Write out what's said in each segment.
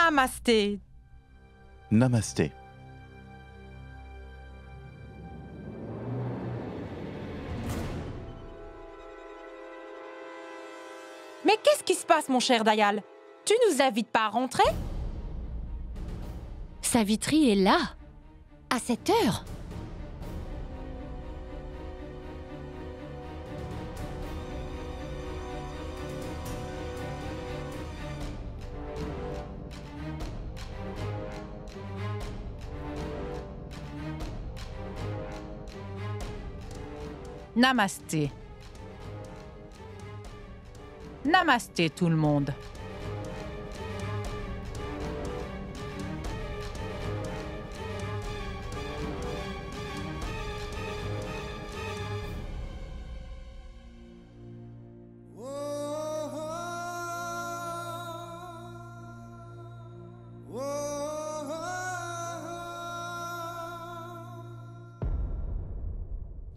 Namasté. Namasté. Mais qu'est-ce qui se passe, mon cher Dayal? Tu nous invites pas à rentrer? Savitri est là, à cette heure. Namasté. Namasté tout le monde.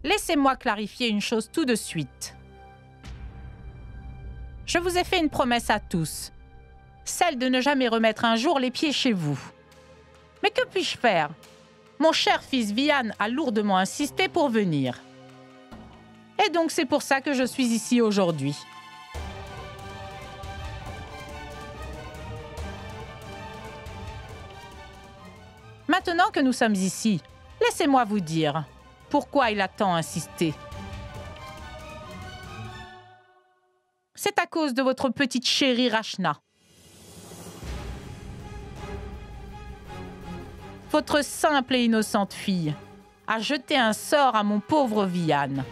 Laissez-moi clarifier une chose tout de suite. Je vous ai fait une promesse à tous, celle de ne jamais remettre un jour les pieds chez vous. Mais que puis-je faire? Mon cher fils Vian a lourdement insisté pour venir. Et donc c'est pour ça que je suis ici aujourd'hui. Maintenant que nous sommes ici, laissez-moi vous dire pourquoi il a tant insisté. C'est à cause de votre petite chérie Rachna. Votre simple et innocente fille a jeté un sort à mon pauvre Vian.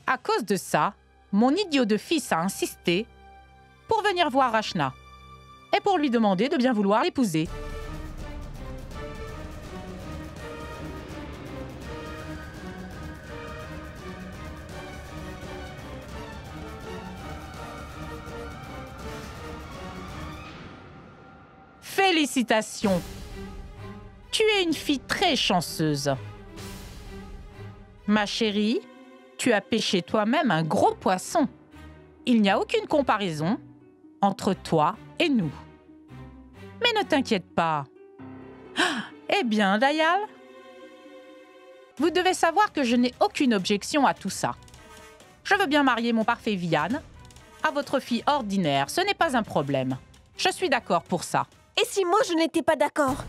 À cause de ça, mon idiot de fils a insisté pour venir voir Rachna et pour lui demander de bien vouloir l'épouser. Félicitations! Tu es une fille très chanceuse. Ma chérie, tu as pêché toi-même un gros poisson. Il n'y a aucune comparaison entre toi et nous. Mais ne t'inquiète pas. Eh bien, Dayal, vous devez savoir que je n'ai aucune objection à tout ça. Je veux bien marier mon parfait Vian à votre fille ordinaire, ce n'est pas un problème. Je suis d'accord pour ça. Et si moi je n'étais pas d'accord?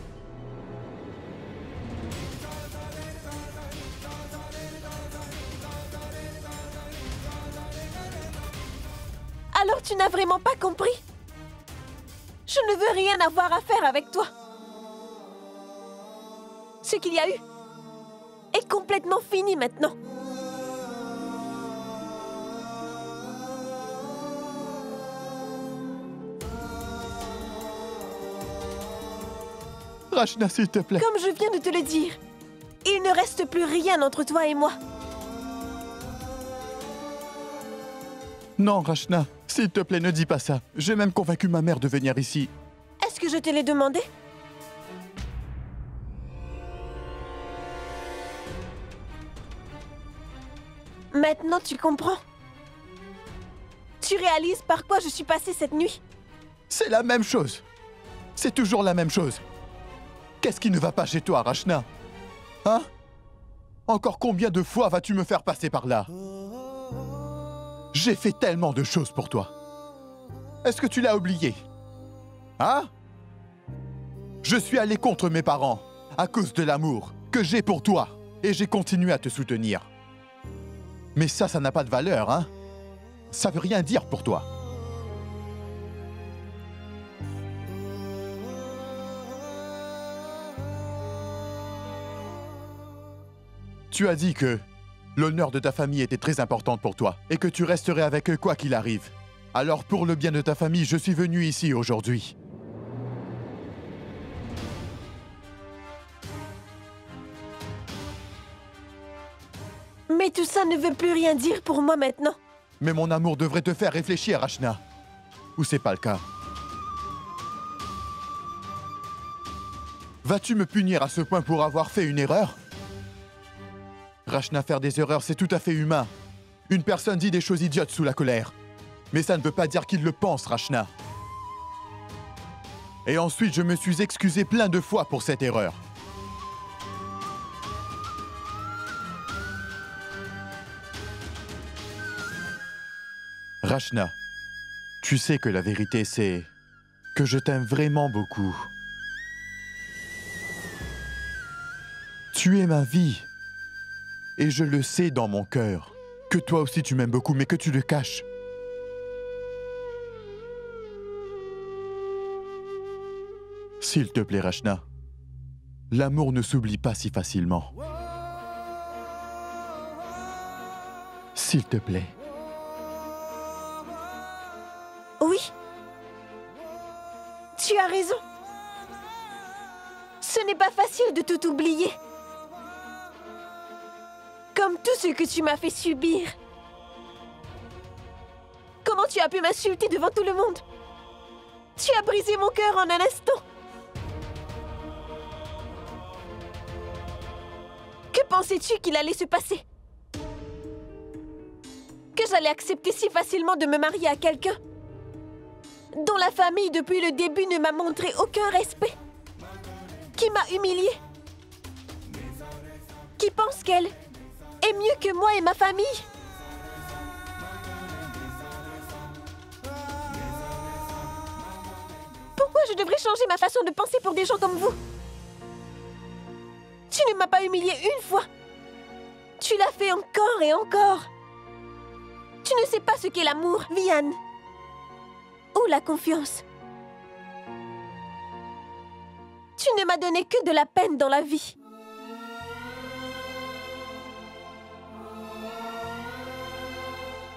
Alors tu n'as vraiment pas compris? Je ne veux rien avoir à faire avec toi. Ce qu'il y a eu est complètement fini maintenant. Rachna, s'il te plaît. Comme je viens de te le dire, il ne reste plus rien entre toi et moi. Non, Rachna, s'il te plaît, ne dis pas ça. J'ai même convaincu ma mère de venir ici. Est-ce que je te l'ai demandé? Maintenant, tu comprends? Tu réalises par quoi je suis passée cette nuit? C'est la même chose. C'est toujours la même chose. Qu'est-ce qui ne va pas chez toi, Rachna? Hein? Encore combien de fois vas-tu me faire passer par là? J'ai fait tellement de choses pour toi. Est-ce que tu l'as oublié? Hein? Je suis allé contre mes parents à cause de l'amour que j'ai pour toi et j'ai continué à te soutenir. Mais ça n'a pas de valeur, hein? Ça veut rien dire pour toi. Tu as dit que l'honneur de ta famille était très important pour toi et que tu resterais avec eux quoi qu'il arrive. Alors pour le bien de ta famille, je suis venu ici aujourd'hui. Mais tout ça ne veut plus rien dire pour moi maintenant. Mais mon amour devrait te faire réfléchir, Rachna. Ou c'est pas le cas? Vas-tu me punir à ce point pour avoir fait une erreur? Rachna, faire des erreurs, c'est tout à fait humain. Une personne dit des choses idiotes sous la colère. Mais ça ne veut pas dire qu'il le pense, Rachna. Et ensuite, je me suis excusé plein de fois pour cette erreur. Rachna, tu sais que la vérité, c'est que je t'aime vraiment beaucoup. Tu es ma vie. Et je le sais dans mon cœur. Que toi aussi tu m'aimes beaucoup, mais que tu le caches. S'il te plaît, Rachna, l'amour ne s'oublie pas si facilement. S'il te plaît. Oui. Tu as raison. Ce n'est pas facile de tout oublier. Comme tout ce que tu m'as fait subir. Comment tu as pu m'insulter devant tout le monde? Tu as brisé mon cœur en un instant. Que pensais-tu qu'il allait se passer? Que j'allais accepter si facilement de me marier à quelqu'un dont la famille depuis le début ne m'a montré aucun respect, qui m'a humiliée, qui pense qu'elle est mieux que moi et ma famille? Pourquoi je devrais changer ma façon de penser pour des gens comme vous? Tu ne m'as pas humiliée une fois. Tu l'as fait encore et encore. Tu ne sais pas ce qu'est l'amour, Vian. Ou la confiance. Tu ne m'as donné que de la peine dans la vie.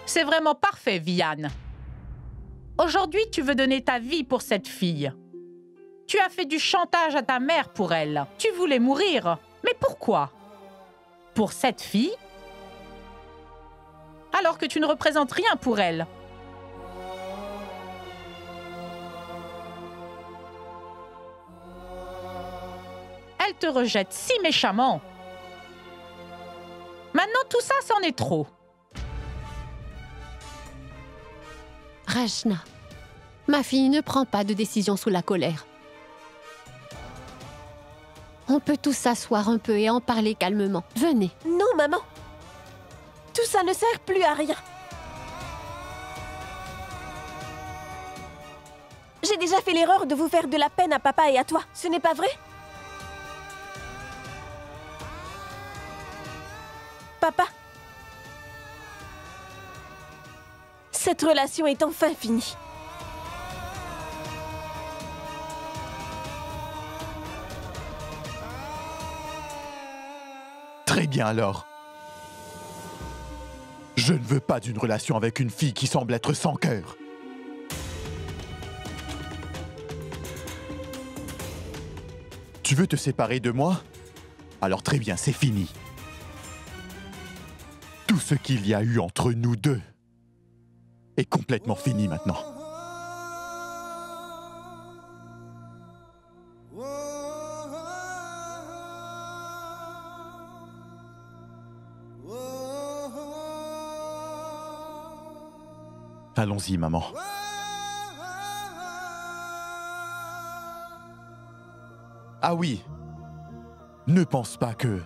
C'est vraiment parfait, Vian. Aujourd'hui, tu veux donner ta vie pour cette fille. Tu as fait du chantage à ta mère pour elle. Tu voulais mourir. Mais pourquoi? Pour cette fille? Alors que tu ne représentes rien pour elle. Elle te rejette si méchamment. Maintenant, tout ça, c'en est trop. Rachna, ma fille ne prend pas de décision sous la colère. On peut tous s'asseoir un peu et en parler calmement. Venez. Non, maman. Tout ça ne sert plus à rien. J'ai déjà fait l'erreur de vous faire de la peine à papa et à toi. Ce n'est pas vrai? Papa, cette relation est enfin finie. Très bien alors. Je ne veux pas d'une relation avec une fille qui semble être sans cœur. Tu veux te séparer de moi? Alors très bien, c'est fini. Tout ce qu'il y a eu entre nous deux est complètement fini maintenant. Allons-y, maman. Ah oui, ne pense pas que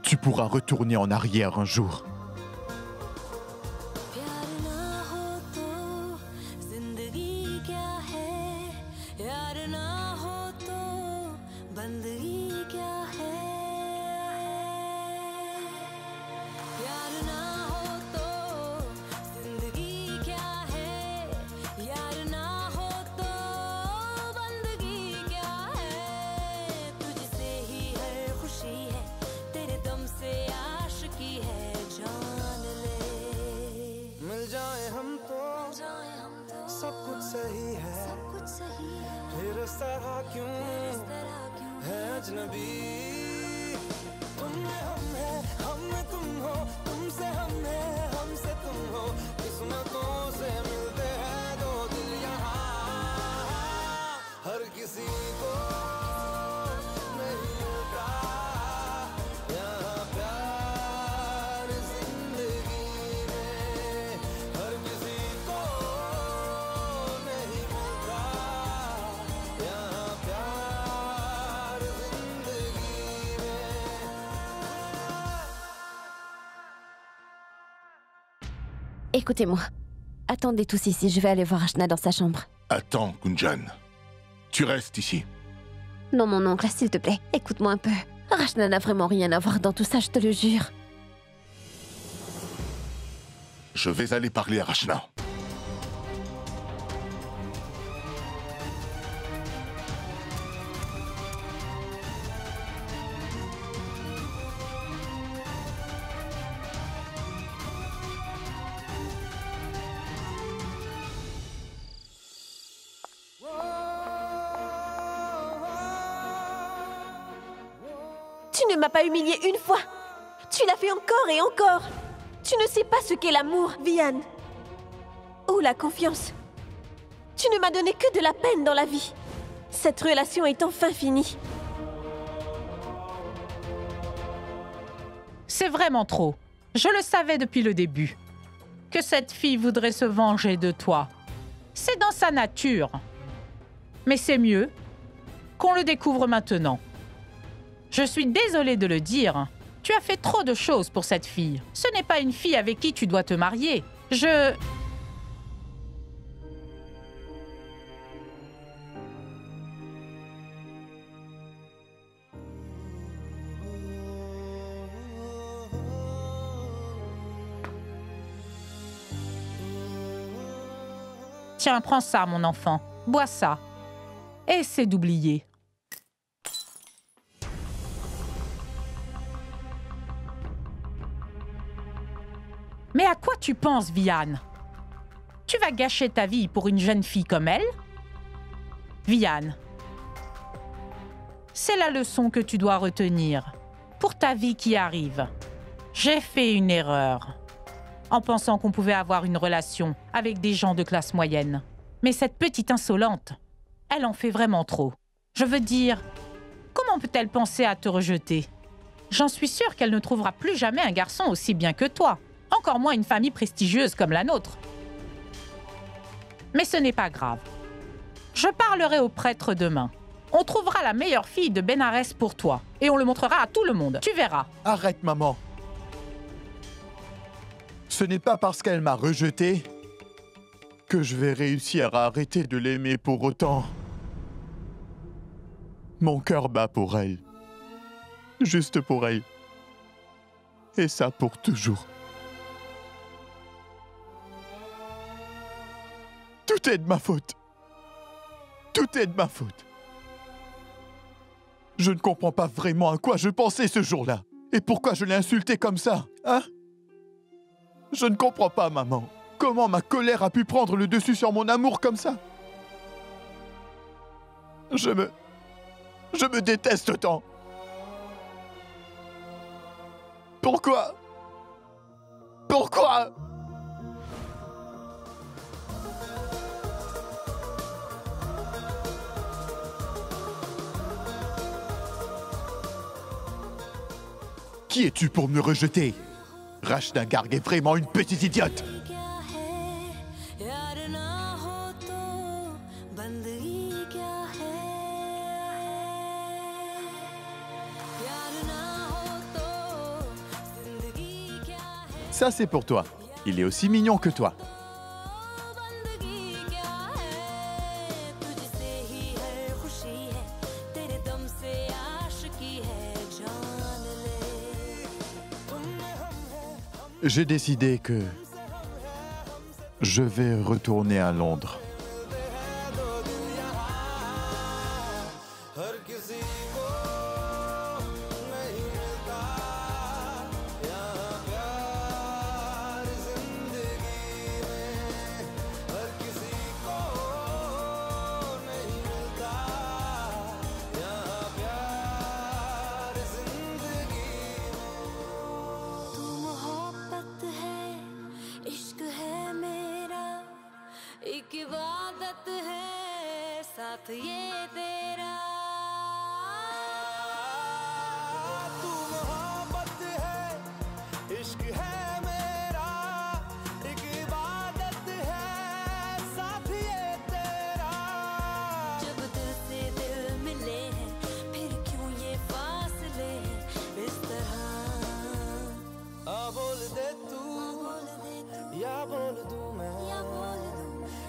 tu pourras retourner en arrière un jour. Écoutez-moi. Attendez tous ici, je vais aller voir Ashna dans sa chambre. Attends, Gunjan. Tu restes ici. Non, mon oncle, s'il te plaît, écoute-moi un peu. Rachna n'a vraiment rien à voir dans tout ça, je te le jure. Je vais aller parler à Rachna. Tu ne m'as pas humilié une fois. Tu l'as fait encore et encore. Tu ne sais pas ce qu'est l'amour, Vian. Ou la confiance. Tu ne m'as donné que de la peine dans la vie. Cette relation est enfin finie. C'est vraiment trop. Je le savais depuis le début. Que cette fille voudrait se venger de toi. C'est dans sa nature. Mais c'est mieux qu'on le découvre maintenant. Je suis désolée de le dire. Tu as fait trop de choses pour cette fille. Ce n'est pas une fille avec qui tu dois te marier. Tiens, prends ça, mon enfant. Bois ça. Essaie d'oublier. Mais à quoi tu penses, Vian? Tu vas gâcher ta vie pour une jeune fille comme elle? Vian, c'est la leçon que tu dois retenir pour ta vie qui arrive. J'ai fait une erreur en pensant qu'on pouvait avoir une relation avec des gens de classe moyenne. Mais cette petite insolente, elle en fait vraiment trop. Je veux dire, comment peut-elle penser à te rejeter? J'en suis sûre qu'elle ne trouvera plus jamais un garçon aussi bien que toi. Encore moins une famille prestigieuse comme la nôtre. Mais ce n'est pas grave. Je parlerai au prêtre demain. On trouvera la meilleure fille de Bénarès pour toi. Et on le montrera à tout le monde. Tu verras. Arrête, maman. Ce n'est pas parce qu'elle m'a rejeté que je vais réussir à arrêter de l'aimer pour autant. Mon cœur bat pour elle. Juste pour elle. Et ça pour toujours. Tout est de ma faute. Tout est de ma faute. Je ne comprends pas vraiment à quoi je pensais ce jour-là. Et pourquoi je l'ai insulté comme ça, hein? Je ne comprends pas, maman. Comment ma colère a pu prendre le dessus sur mon amour comme ça? Je me déteste autant. Pourquoi? Pourquoi? Qui es-tu pour me rejeter? Rachna Garg est vraiment une petite idiote. Ça, c'est pour toi. Il est aussi mignon que toi. J'ai décidé que je vais retourner à Londres.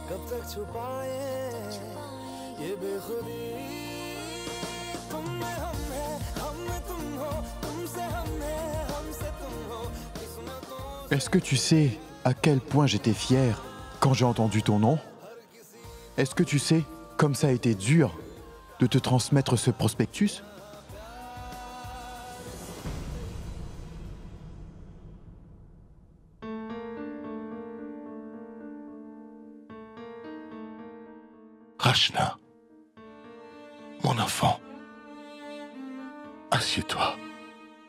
कब तक छुपाए ये बेखुदी तुम में हम है हम में तुम हो तुमसे हम है हमसे तुम हो किस्मतों Est-ce que tu sais à quel point j'étais fier quand j'ai entendu ton nom? Est-ce que tu sais comme ça a été dur de te transmettre ce prospectus? Rachna, mon enfant, assieds-toi,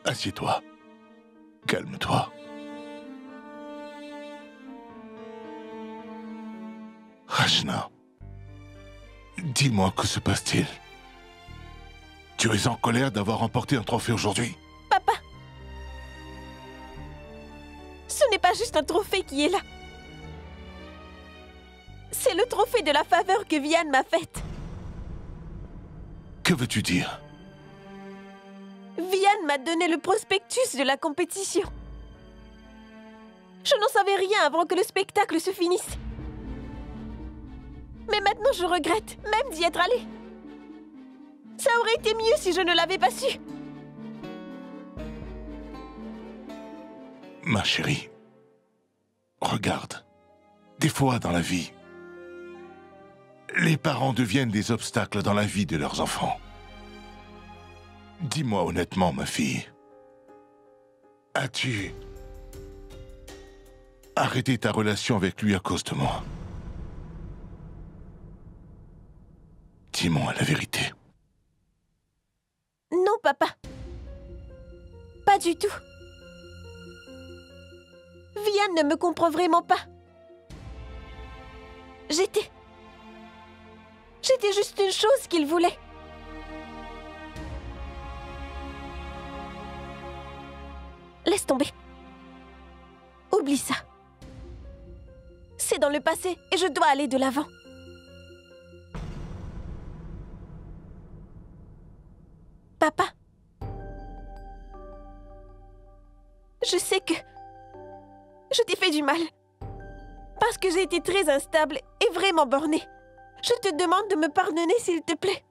assieds-toi, calme-toi. Rachna, dis-moi que se passe-t-il? Tu es en colère d'avoir remporté un trophée aujourd'hui? Papa! Ce n'est pas juste un trophée qui est là. C'est le trophée de la faveur que Vian m'a faite. Que veux-tu dire? Vian m'a donné le prospectus de la compétition. Je n'en savais rien avant que le spectacle se finisse. Mais maintenant je regrette même d'y être allée. Ça aurait été mieux si je ne l'avais pas su. Ma chérie, regarde, des fois dans la vie, les parents deviennent des obstacles dans la vie de leurs enfants. Dis-moi honnêtement, ma fille, as-tu arrêté ta relation avec lui à cause de moi? Dis-moi la vérité. Non, papa. Pas du tout. Vian ne me comprend vraiment pas. J'étais juste une chose qu'il voulait. Laisse tomber. Oublie ça. C'est dans le passé et je dois aller de l'avant. Papa. Je sais que je t'ai fait du mal. Parce que j'ai été très instable et vraiment bornée. Je te demande de me pardonner, s'il te plaît.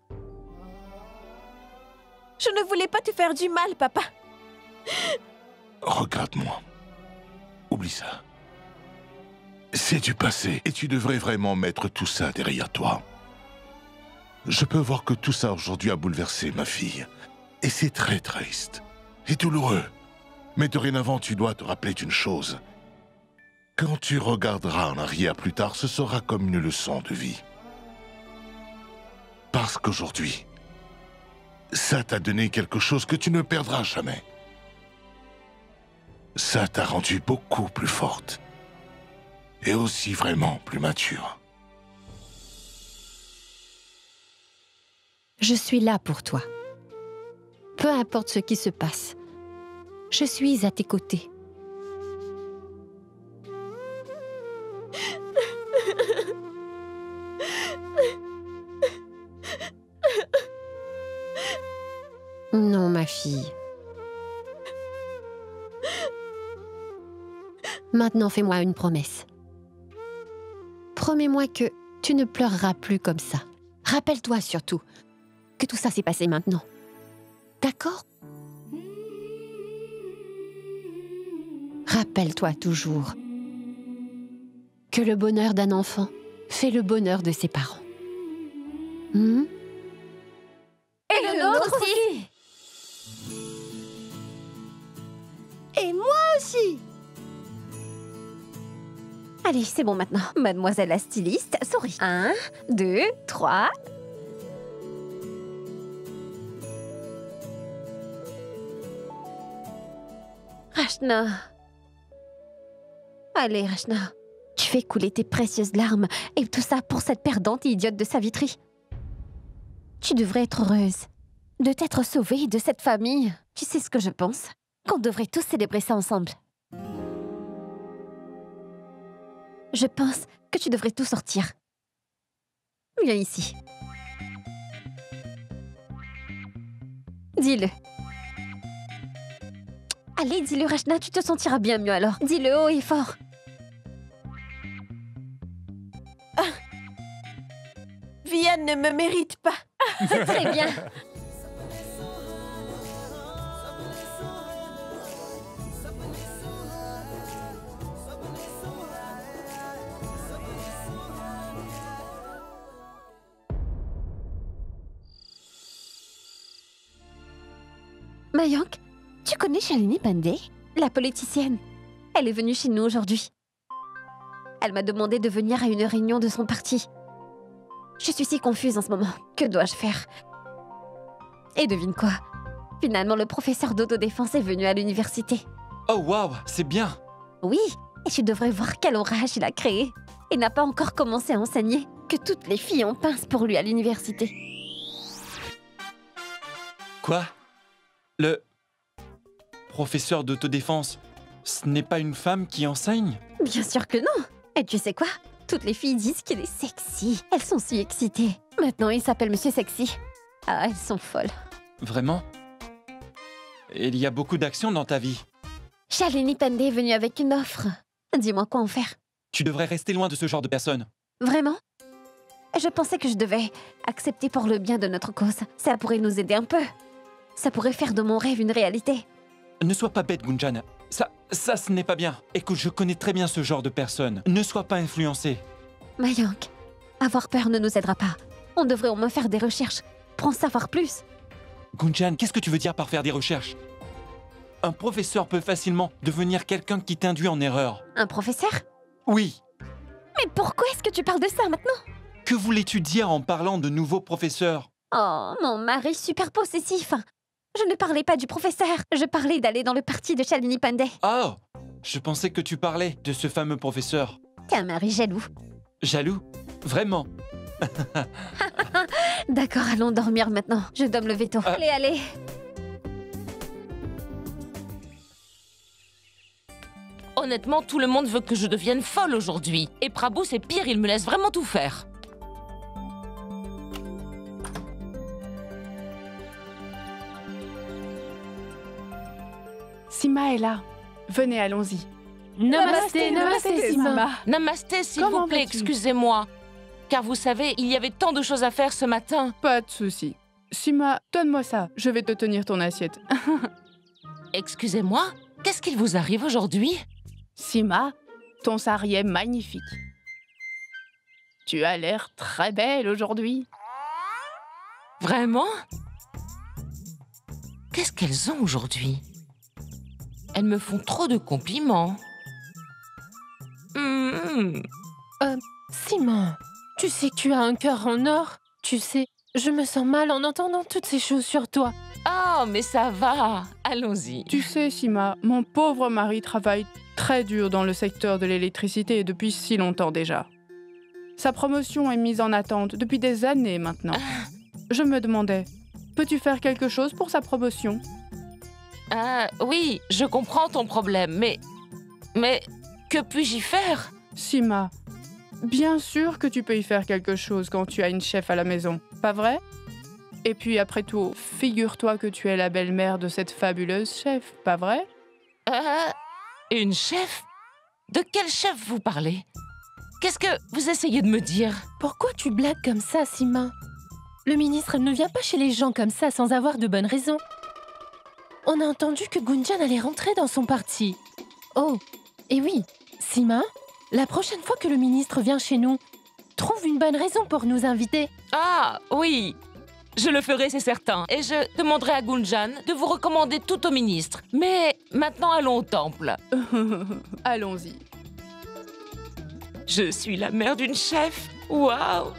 Je ne voulais pas te faire du mal, papa. Regarde-moi. Oublie ça. C'est du passé et tu devrais vraiment mettre tout ça derrière toi. Je peux voir que tout ça aujourd'hui a bouleversé ma fille. Et c'est très triste et douloureux. Mais dorénavant, tu dois te rappeler d'une chose. Quand tu regarderas en arrière plus tard, ce sera comme une leçon de vie. Parce qu'aujourd'hui, ça t'a donné quelque chose que tu ne perdras jamais. Ça t'a rendue beaucoup plus forte. Et aussi vraiment plus mature. Je suis là pour toi. Peu importe ce qui se passe, je suis à tes côtés. Non, ma fille. Maintenant, fais-moi une promesse. Promets-moi que tu ne pleureras plus comme ça. Rappelle-toi surtout que tout ça s'est passé maintenant. D'accord? Rappelle-toi toujours que le bonheur d'un enfant fait le bonheur de ses parents. Hmm? Et le nôtre aussi. Et moi aussi. Allez, c'est bon maintenant. Mademoiselle la styliste, souris. 1, 2, 3... Rachna. Allez, Rachna. Tu fais couler tes précieuses larmes et tout ça pour cette perdante et idiote de Savitri. Tu devrais être heureuse de t'être sauvée de cette famille. Tu sais ce que je pense? Qu'on devrait tous célébrer ça ensemble. Je pense que tu devrais tout sortir. Viens ici. Dis-le. Allez, dis-le, Rachna, tu te sentiras bien mieux alors. Dis-le haut et fort. Vian ne me mérite pas. C'est très bien. Mayank, tu connais Shalini Pandey, la politicienne? Elle est venue chez nous aujourd'hui. Elle m'a demandé de venir à une réunion de son parti. Je suis si confuse en ce moment. Que dois-je faire? Et devine quoi? Finalement, le professeur d'autodéfense est venu à l'université. Oh waouh, c'est bien. Oui, et tu devrais voir quel orage il a créé. Il n'a pas encore commencé à enseigner que toutes les filles en pincent pour lui à l'université. Quoi? Le professeur d'autodéfense, ce n'est pas une femme qui enseigne? Bien sûr que non. Et tu sais quoi? Toutes les filles disent qu'il est sexy. Elles sont si excitées. Maintenant, il s'appelle Monsieur Sexy. Ah, elles sont folles. Vraiment? Il y a beaucoup d'actions dans ta vie. Shalini Pandey est venue avec une offre. Dis-moi quoi en faire. Tu devrais rester loin de ce genre de personnes. Vraiment? Je pensais que je devais accepter pour le bien de notre cause. Ça pourrait nous aider un peu. Ça pourrait faire de mon rêve une réalité. Ne sois pas bête, Gunjan. Ça, ce n'est pas bien. Écoute, je connais très bien ce genre de personnes. Ne sois pas influencé. Mayank, avoir peur ne nous aidera pas. On devrait au moins faire des recherches pour en savoir plus. Gunjan, qu'est-ce que tu veux dire par faire des recherches? Un professeur peut facilement devenir quelqu'un qui t'induit en erreur. Un professeur? Oui. Mais pourquoi est-ce que tu parles de ça maintenant? Que voulais-tu dire en parlant de nouveaux professeurs? Oh, mon mari super possessif. Je ne parlais pas du professeur. Je parlais d'aller dans le parti de Shalini Pandey. Oh, je pensais que tu parlais de ce fameux professeur. T'es un mari jaloux. Jaloux? Vraiment? D'accord, allons dormir maintenant. Je dois me lever tôt. Allez, allez. Honnêtement, tout le monde veut que je devienne folle aujourd'hui. Et Prabhu, c'est pire, il me laisse vraiment tout faire. Sima est là. Venez, allons-y. Namasté, namasté, Sima. Namasté, s'il Comment vous plaît, vas-tu? excusez-moi. Car vous savez, il y avait tant de choses à faire ce matin. Pas de souci. Sima, donne-moi ça. Je vais te tenir ton assiette. Excusez-moi, qu'est-ce qu'il vous arrive aujourd'hui? Sima, ton sari est magnifique. Tu as l'air très belle aujourd'hui. Vraiment? Qu'est-ce qu'elles ont aujourd'hui? Elles me font trop de compliments. Sima, tu sais que tu as un cœur en or. Tu sais, je me sens mal en entendant toutes ces choses sur toi. Oh, mais ça va. Allons-y. Tu sais, Sima, mon pauvre mari travaille très dur dans le secteur de l'électricité depuis si longtemps déjà. Sa promotion est mise en attente depuis des années maintenant. Je me demandais, peux-tu faire quelque chose pour sa promotion? Oui, je comprends ton problème, mais que puis-je y faire? Sima, bien sûr que tu peux y faire quelque chose quand tu as une chef à la maison, pas vrai? Et puis après tout, figure-toi que tu es la belle-mère de cette fabuleuse chef, pas vrai? Une chef? De quel chef vous parlez? Qu'est-ce que vous essayez de me dire? Pourquoi tu blagues comme ça, Sima? Le ministre ne vient pas chez les gens comme ça sans avoir de bonnes raisons. On a entendu que Gunjan allait rentrer dans son parti. Oh, et oui, Sima, la prochaine fois que le ministre vient chez nous, trouve une bonne raison pour nous inviter. Ah, oui, je le ferai, c'est certain. Et je demanderai à Gunjan de vous recommander tout au ministre. Mais maintenant, allons au temple. Allons-y. Je suis la mère d'une chef. Waouh!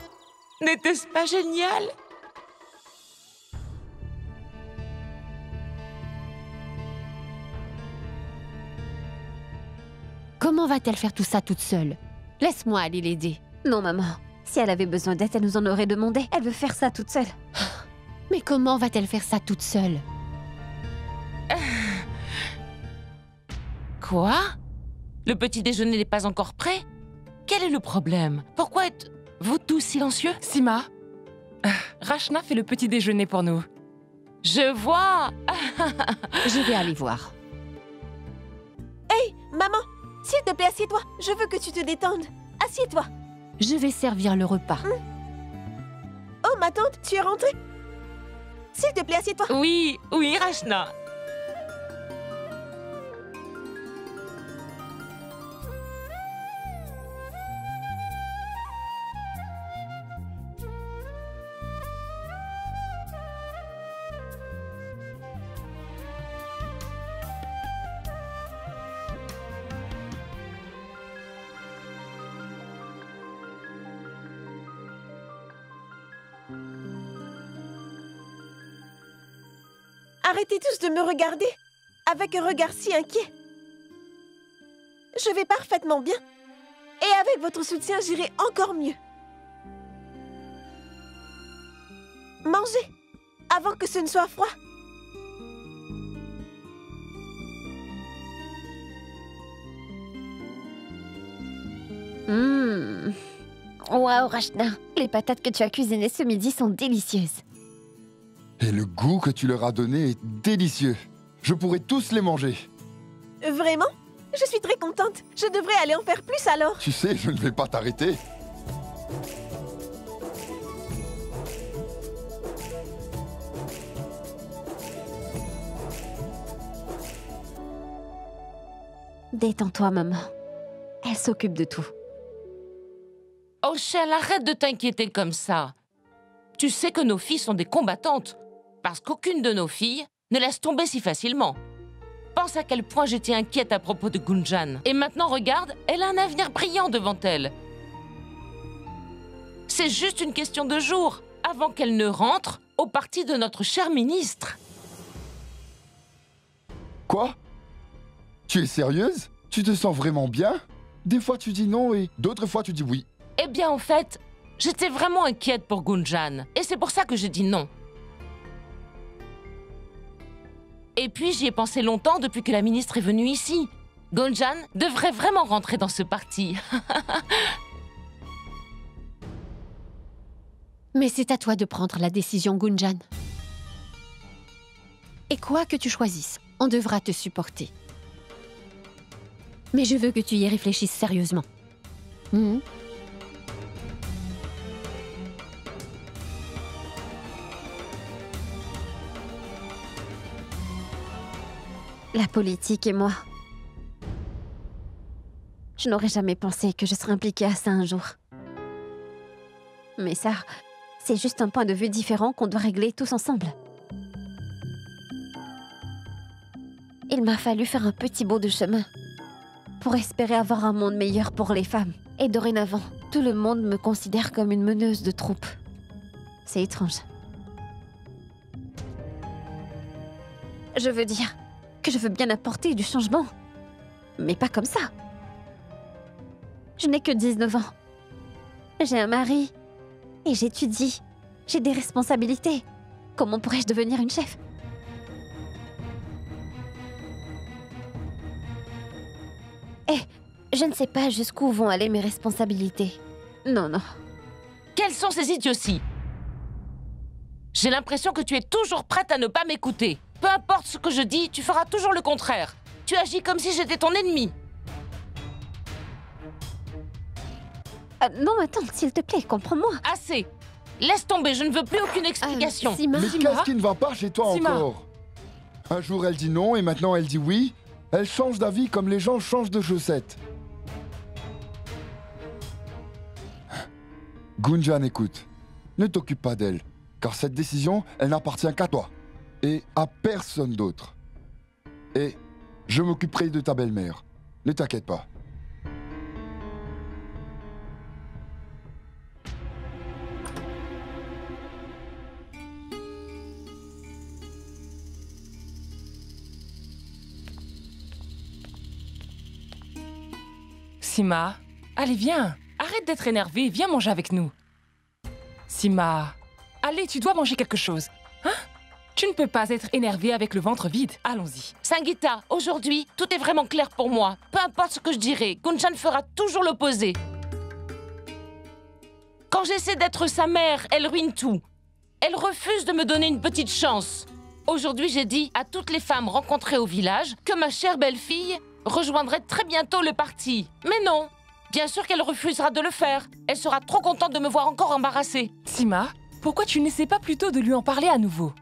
N'était-ce pas génial? Comment va-t-elle faire tout ça toute seule? Laisse-moi aller l'aider. Non, maman. Si elle avait besoin d'aide, elle nous en aurait demandé. Elle veut faire ça toute seule. Mais comment va-t-elle faire ça toute seule? Quoi? Le petit déjeuner n'est pas encore prêt? Quel est le problème? Pourquoi êtes-vous tous silencieux? Sima, Rachna fait le petit déjeuner pour nous. Je vois! Je vais aller voir. Hey, maman, s'il te plaît, assieds-toi. Je veux que tu te détendes. Assieds-toi. Je vais servir le repas. ma tante, tu es rentrée? S'il te plaît, assieds-toi. Oui, oui, Rachna. Arrêtez tous de me regarder avec un regard si inquiet. Je vais parfaitement bien. Et avec votre soutien, j'irai encore mieux. Mangez, avant que ce ne soit froid. Waouh, Rachna, les patates que tu as cuisinées ce midi sont délicieuses. Et le goût que tu leur as donné est délicieux. Je pourrais tous les manger. Vraiment? Je suis très contente. Je devrais aller en faire plus alors. Tu sais, je ne vais pas t'arrêter. Détends-toi, maman. Elle s'occupe de tout. Oh, Shell, arrête de t'inquiéter comme ça. Tu sais que nos filles sont des combattantes. Parce qu'aucune de nos filles ne laisse tomber si facilement. Pense à quel point j'étais inquiète à propos de Gunjan. Et maintenant, regarde, elle a un avenir brillant devant elle. C'est juste une question de jours avant qu'elle ne rentre au parti de notre cher ministre. Quoi? Tu es sérieuse? Tu te sens vraiment bien? Des fois tu dis non et d'autres fois tu dis oui. Eh bien, en fait, j'étais vraiment inquiète pour Gunjan. Et c'est pour ça que j'ai dit non. Et puis, j'y ai pensé longtemps depuis que la ministre est venue ici. Gunjan devrait vraiment rentrer dans ce parti. Mais c'est à toi de prendre la décision, Gunjan. Et quoi que tu choisisses, on devra te supporter. Mais je veux que tu y réfléchisses sérieusement. La politique et moi. Je n'aurais jamais pensé que je serais impliquée à ça un jour. Mais ça, c'est juste un point de vue différent qu'on doit régler tous ensemble. Il m'a fallu faire un petit bout de chemin pour espérer avoir un monde meilleur pour les femmes. Et dorénavant, tout le monde me considère comme une meneuse de troupe. C'est étrange. Je veux dire que je veux bien apporter du changement. Mais pas comme ça. Je n'ai que 19 ans. J'ai un mari. Et j'étudie. J'ai des responsabilités. Comment pourrais-je devenir une chef? Je ne sais pas jusqu'où vont aller mes responsabilités. Non. Quelles sont ces idioties? J'ai l'impression que tu es toujours prête à ne pas m'écouter. Peu importe ce que je dis, tu feras toujours le contraire. Tu agis comme si j'étais ton ennemi. Non, attends, s'il te plaît, comprends-moi. Assez. Laisse tomber, je ne veux plus aucune explication. Mais qu'est-ce qui ne va pas chez toi encore? Un jour elle dit non et maintenant elle dit oui. Elle change d'avis comme les gens changent de chaussettes. Gunjan, écoute, ne t'occupe pas d'elle, car cette décision, elle n'appartient qu'à toi et à personne d'autre. Et je m'occuperai de ta belle-mère. Ne t'inquiète pas. Sima, allez, viens. Arrête d'être énervée, viens manger avec nous. Sima, allez, tu dois manger quelque chose. Hein? Tu ne peux pas être énervée avec le ventre vide. Allons-y. Sangeeta, aujourd'hui, tout est vraiment clair pour moi. Peu importe ce que je dirai, Gunjan fera toujours l'opposé. Quand j'essaie d'être sa mère, elle ruine tout. Elle refuse de me donner une petite chance. Aujourd'hui, j'ai dit à toutes les femmes rencontrées au village que ma chère belle-fille rejoindrait très bientôt le parti. Mais non, bien sûr qu'elle refusera de le faire. Elle sera trop contente de me voir encore embarrassée. Sima, pourquoi tu n'essaies pas plutôt de lui en parler à nouveau?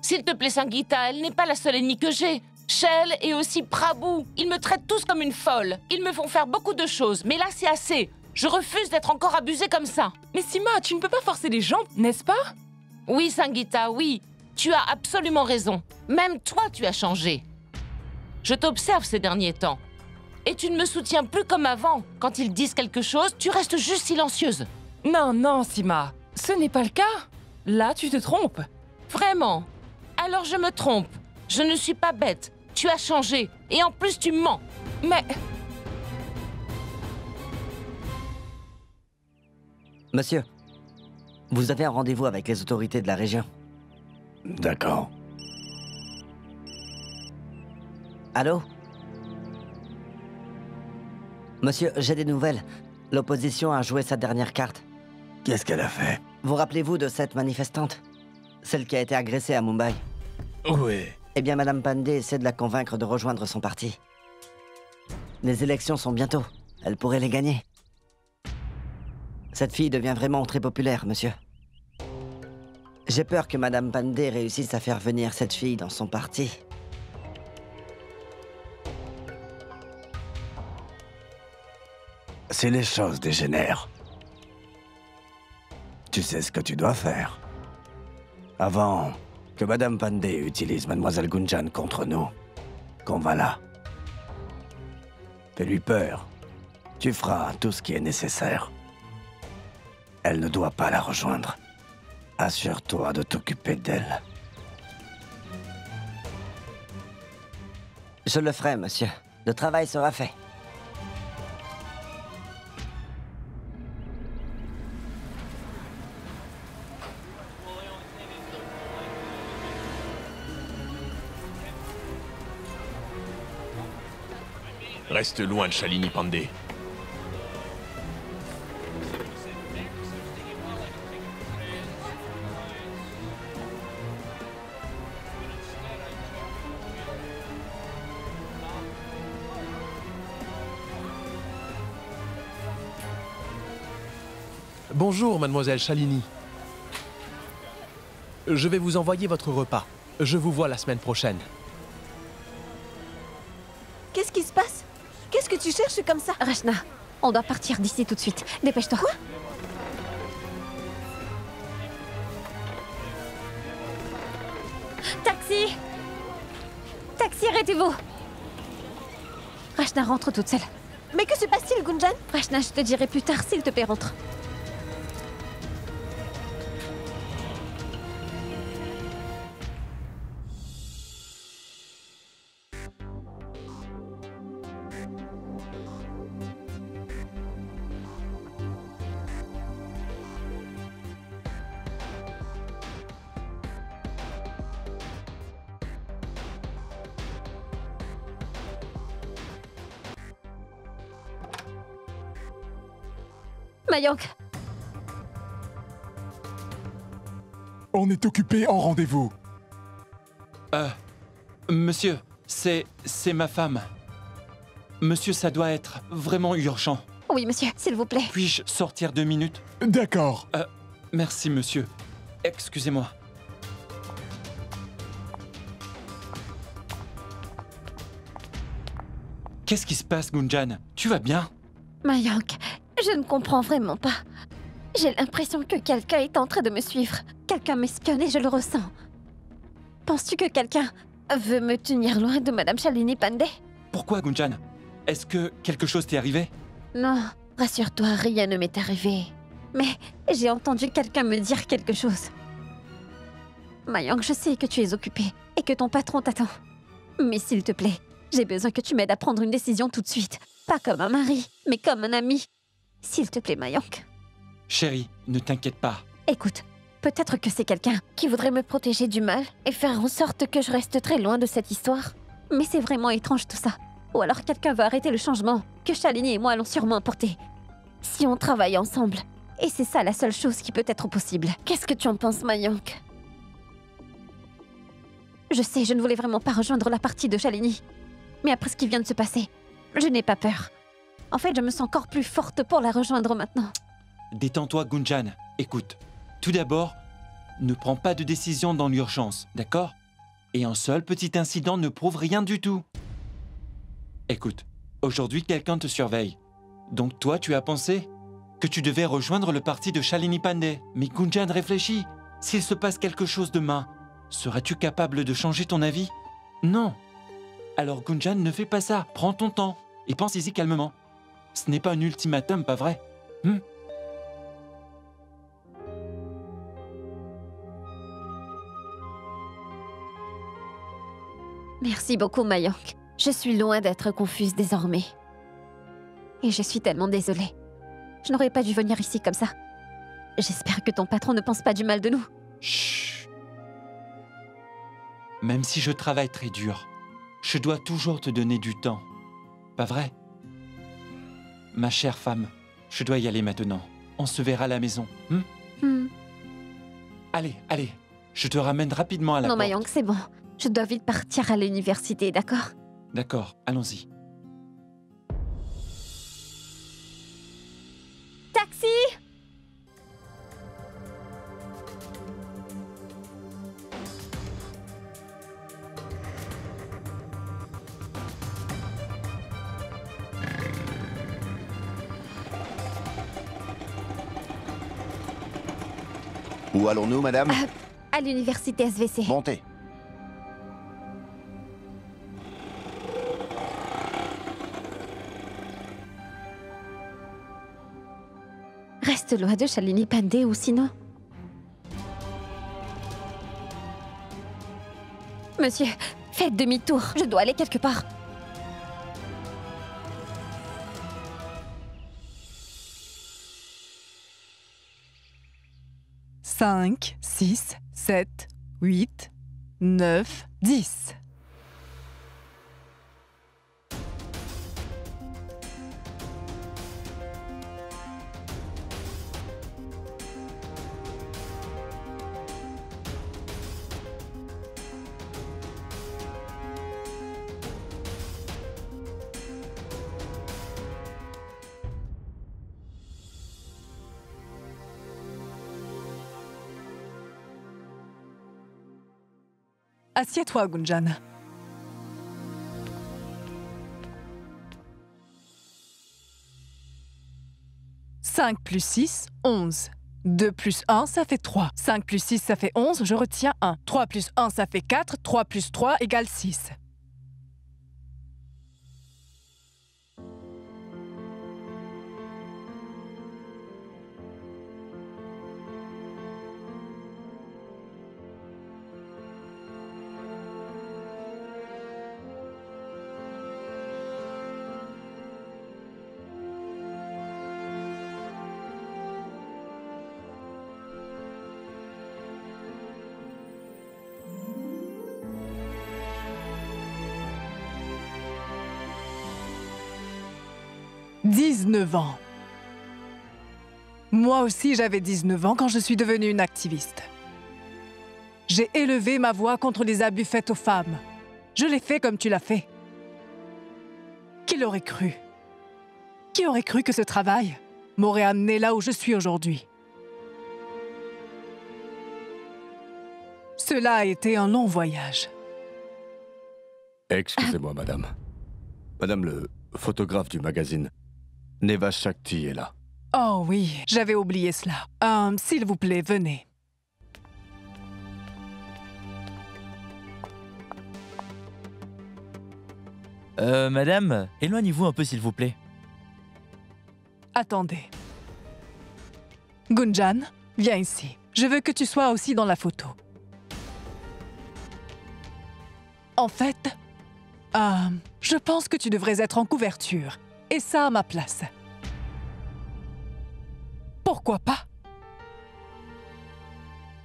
S'il te plaît, Sangeeta, elle n'est pas la seule ennemie que j'ai. Shell et aussi Prabhu, ils me traitent tous comme une folle. Ils me font faire beaucoup de choses, mais là c'est assez. Je refuse d'être encore abusée comme ça. Mais Sima, tu ne peux pas forcer les gens, n'est-ce pas? Oui, Sangeeta, oui. Tu as absolument raison. Même toi, tu as changé. Je t'observe ces derniers temps. Et tu ne me soutiens plus comme avant. Quand ils disent quelque chose, tu restes juste silencieuse. Non, non, Sima. Ce n'est pas le cas. Là, tu te trompes. Vraiment? Alors je me trompe. Je ne suis pas bête. Tu as changé. Et en plus, tu mens. Mais... Monsieur, vous avez un rendez-vous avec les autorités de la région. D'accord. Allô? Monsieur, j'ai des nouvelles. L'opposition a joué sa dernière carte. Qu'est-ce qu'elle a fait? Vous rappelez-vous de cette manifestante? Celle qui a été agressée à Mumbai? Oui. Eh bien, Madame Pandey essaie de la convaincre de rejoindre son parti. Les élections sont bientôt. Elle pourrait les gagner. Cette fille devient vraiment très populaire, monsieur. J'ai peur que Madame Pandey réussisse à faire venir cette fille dans son parti. Si les choses dégénèrent, tu sais ce que tu dois faire. Avant que Madame Pandey utilise Mademoiselle Gunjan contre nous, Konvala. Fais-lui peur. Tu feras tout ce qui est nécessaire. Elle ne doit pas la rejoindre. Assure-toi de t'occuper d'elle. Je le ferai, monsieur. Le travail sera fait. Reste loin de Shalini Pandey. Bonjour, mademoiselle Shalini. Je vais vous envoyer votre repas. Je vous vois la semaine prochaine. Qu'est-ce qui se passe? Qu'est-ce que tu cherches comme ça? Rachna, on doit partir d'ici tout de suite. Dépêche-toi. Quoi? Taxi! Taxi, arrêtez-vous! Rachna, rentre toute seule. Mais que se passe-t-il, Gunjan? Rachna, je te dirai plus tard, s'il te plaît, rentre. Mayank. On est occupé en rendez-vous. Monsieur, c'est ma femme. Monsieur, ça doit être vraiment urgent. Oui, monsieur, s'il vous plaît. Puis-je sortir 2 minutes? D'accord. Merci, monsieur. Excusez-moi. Qu'est-ce qui se passe, Gunjan? Tu vas bien? Mayank, je ne comprends vraiment pas. J'ai l'impression que quelqu'un est en train de me suivre. Quelqu'un m'espionne et je le ressens. Penses-tu que quelqu'un veut me tenir loin de Madame Shalini Pandey? Pourquoi, Gunjan? Est-ce que quelque chose t'est arrivé? Non, rassure-toi, rien ne m'est arrivé. Mais j'ai entendu quelqu'un me dire quelque chose. Mayank, je sais que tu es occupée et que ton patron t'attend. Mais s'il te plaît, j'ai besoin que tu m'aides à prendre une décision tout de suite. Pas comme un mari, mais comme un ami. S'il te plaît, Mayank. Chérie, ne t'inquiète pas. Écoute, peut-être que c'est quelqu'un qui voudrait me protéger du mal et faire en sorte que je reste très loin de cette histoire. Mais c'est vraiment étrange tout ça. Ou alors quelqu'un veut arrêter le changement que Shalini et moi allons sûrement apporter. Si on travaille ensemble. Et c'est ça la seule chose qui peut être possible. Qu'est-ce que tu en penses, Mayank? Je sais, je ne voulais vraiment pas rejoindre la partie de Shalini. Mais après ce qui vient de se passer, je n'ai pas peur. En fait, je me sens encore plus forte pour la rejoindre maintenant. Détends-toi, Gunjan. Écoute, tout d'abord, ne prends pas de décision dans l'urgence, d'accord? Et un seul petit incident ne prouve rien du tout. Écoute, aujourd'hui quelqu'un te surveille. Donc toi, tu as pensé que tu devais rejoindre le parti de Shalini Pandey. Mais Gunjan, réfléchis. S'il se passe quelque chose demain, seras-tu capable de changer ton avis? Non. Alors Gunjan, ne fais pas ça. Prends ton temps et pense-y calmement. Ce n'est pas un ultimatum, pas vrai? Merci beaucoup, Mayank. Je suis loin d'être confuse désormais. Et je suis tellement désolée. Je n'aurais pas dû venir ici comme ça. J'espère que ton patron ne pense pas du mal de nous. Chut. Même si je travaille très dur, je dois toujours te donner du temps. Pas vrai? Ma chère femme, je dois y aller maintenant. On se verra à la maison. Allez, allez. Je te ramène rapidement à la Non, porte. Mayank, c'est bon. Je dois vite partir à l'université, d'accord? D'accord, allons-y. Taxi! Où allons-nous, madame? À l'université SVC. Montez. Reste loin de Shalini Pandey ou sinon... Monsieur, faites demi-tour. Je dois aller quelque part. « 5, 6, 7, 8, 9, 10. Assieds-toi, Gunjan. « 5 plus 6, 11. 2 plus 1, ça fait 3. 5 plus 6, ça fait 11, je retiens 1. 3 plus 1, ça fait 4. 3 plus 3 égale 6. « 19 ans. Moi aussi, j'avais 19 ans quand je suis devenue une activiste. J'ai élevé ma voix contre les abus faits aux femmes. Je l'ai fait comme tu l'as fait. Qui l'aurait cru? Qui aurait cru que ce travail m'aurait amené là où je suis aujourd'hui? Cela a été un long voyage. Excusez-moi, madame. Madame le photographe du magazine, Neva Shakti est là. Oh oui, j'avais oublié cela. S'il vous plaît, venez. Madame, éloignez-vous un peu s'il vous plaît. Attendez. Gunjan, viens ici. Je veux que tu sois aussi dans la photo. En fait, je pense que tu devrais être en couverture. Et ça à ma place. Pourquoi pas?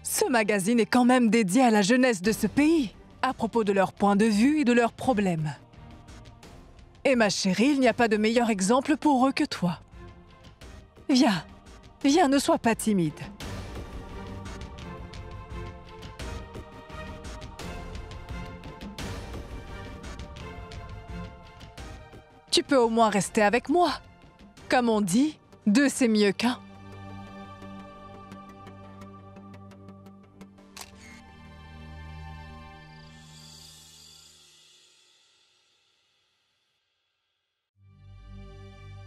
Ce magazine est quand même dédié à la jeunesse de ce pays, à propos de leur point de vue et de leurs problèmes. Et ma chérie, il n'y a pas de meilleur exemple pour eux que toi. Viens, viens, ne sois pas timide. Tu peux au moins rester avec moi. Comme on dit, 2 c'est mieux qu'1.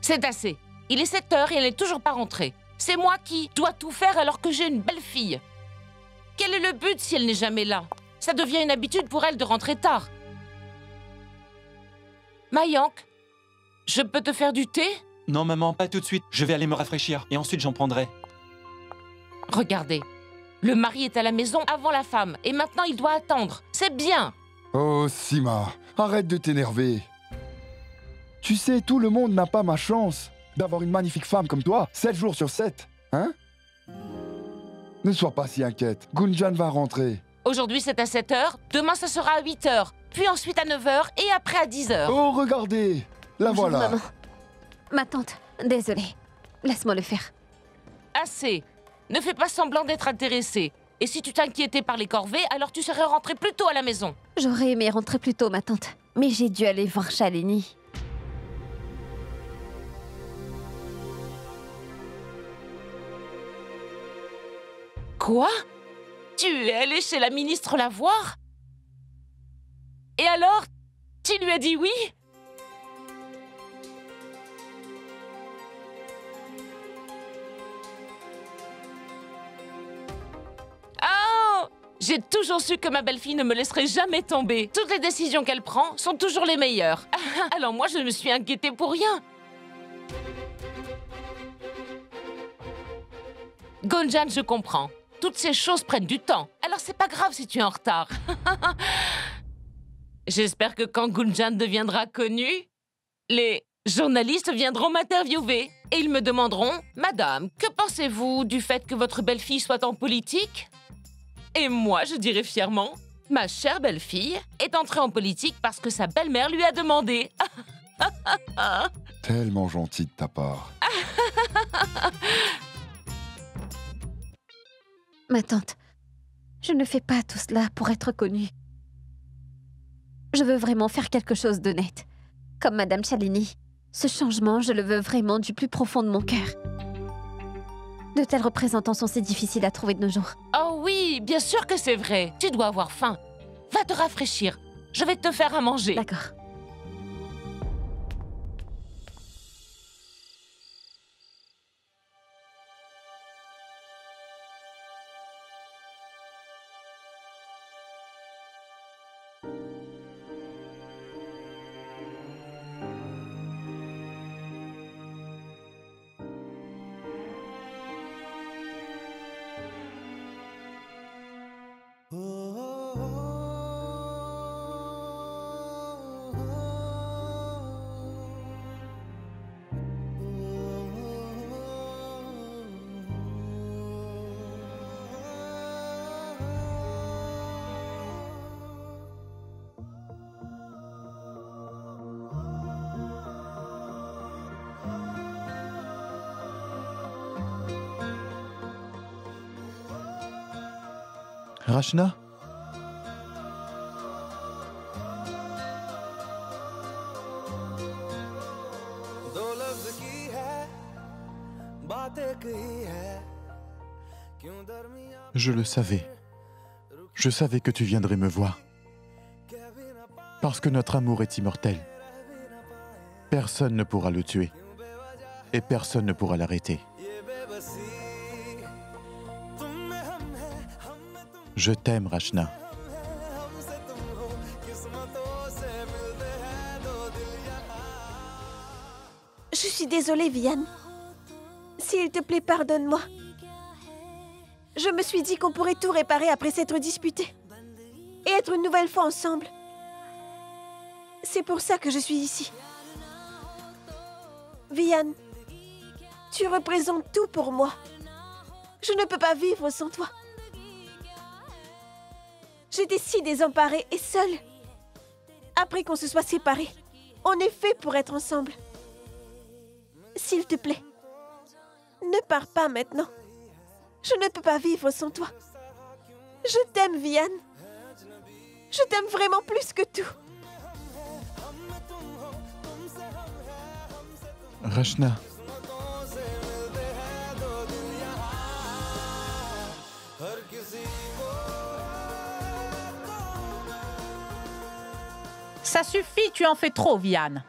C'est assez. Il est 7 heures et elle n'est toujours pas rentrée. C'est moi qui dois tout faire alors que j'ai une belle fille. Quel est le but si elle n'est jamais là? Ça devient une habitude pour elle de rentrer tard. Mayank, je peux te faire du thé? Non, maman, pas tout de suite. Je vais aller me rafraîchir et ensuite j'en prendrai. Regardez, le mari est à la maison avant la femme et maintenant il doit attendre. C'est bien. Oh, Sima, arrête de t'énerver. Tu sais, tout le monde n'a pas ma chance d'avoir une magnifique femme comme toi, 7 jours sur 7, hein? Ne sois pas si inquiète, Gunjan va rentrer. Aujourd'hui c'est à 7 heures, demain ça sera à 8 heures, puis ensuite à 9 heures et après à 10 heures. Oh, regardez, la Bonjour, voilà. maman. Ma tante, désolée. Laisse-moi le faire. Assez. Ne fais pas semblant d'être intéressée. Et si tu t'inquiétais par les corvées, alors tu serais rentrée plus tôt à la maison. J'aurais aimé rentrer plus tôt, ma tante. Mais j'ai dû aller voir Shalini. Quoi? Tu es allée chez la ministre la voir? Et alors, tu lui as dit oui? Oh! J'ai toujours su que ma belle-fille ne me laisserait jamais tomber. Toutes les décisions qu'elle prend sont toujours les meilleures. Alors moi, je me suis inquiétée pour rien. Gunjan, je comprends. Toutes ces choses prennent du temps. Alors c'est pas grave si tu es en retard. J'espère que quand Gunjan deviendra connue, les journalistes viendront m'interviewer. Et ils me demanderont, « Madame, que pensez-vous du fait que votre belle-fille soit en politique ?» Et moi, je dirai fièrement, « Ma chère belle-fille est entrée en politique parce que sa belle-mère lui a demandé. » Tellement gentil de ta part. Ma tante, je ne fais pas tout cela pour être connue. Je veux vraiment faire quelque chose d'honnête. Comme Madame Shalini. Ce changement, je le veux vraiment du plus profond de mon cœur. De tels représentants sont si difficiles à trouver de nos jours. Oh oui, bien sûr que c'est vrai. Tu dois avoir faim. Va te rafraîchir. Je vais te faire à manger. D'accord. Rachna? Je le savais. Je savais que tu viendrais me voir. Parce que notre amour est immortel. Personne ne pourra le tuer. Et personne ne pourra l'arrêter. Je t'aime, Rachna. Je suis désolée, Vian. S'il te plaît, pardonne-moi. Je me suis dit qu'on pourrait tout réparer après s'être disputés. Et être une nouvelle fois ensemble. C'est pour ça que je suis ici. Vian, tu représentes tout pour moi. Je ne peux pas vivre sans toi. J'étais si désemparée et seule. Après qu'on se soit séparés, on est fait pour être ensemble. S'il te plaît, ne pars pas maintenant. Je ne peux pas vivre sans toi. Je t'aime, Vian. Je t'aime vraiment plus que tout. Rachna. Ça suffit, tu en fais trop, Vian.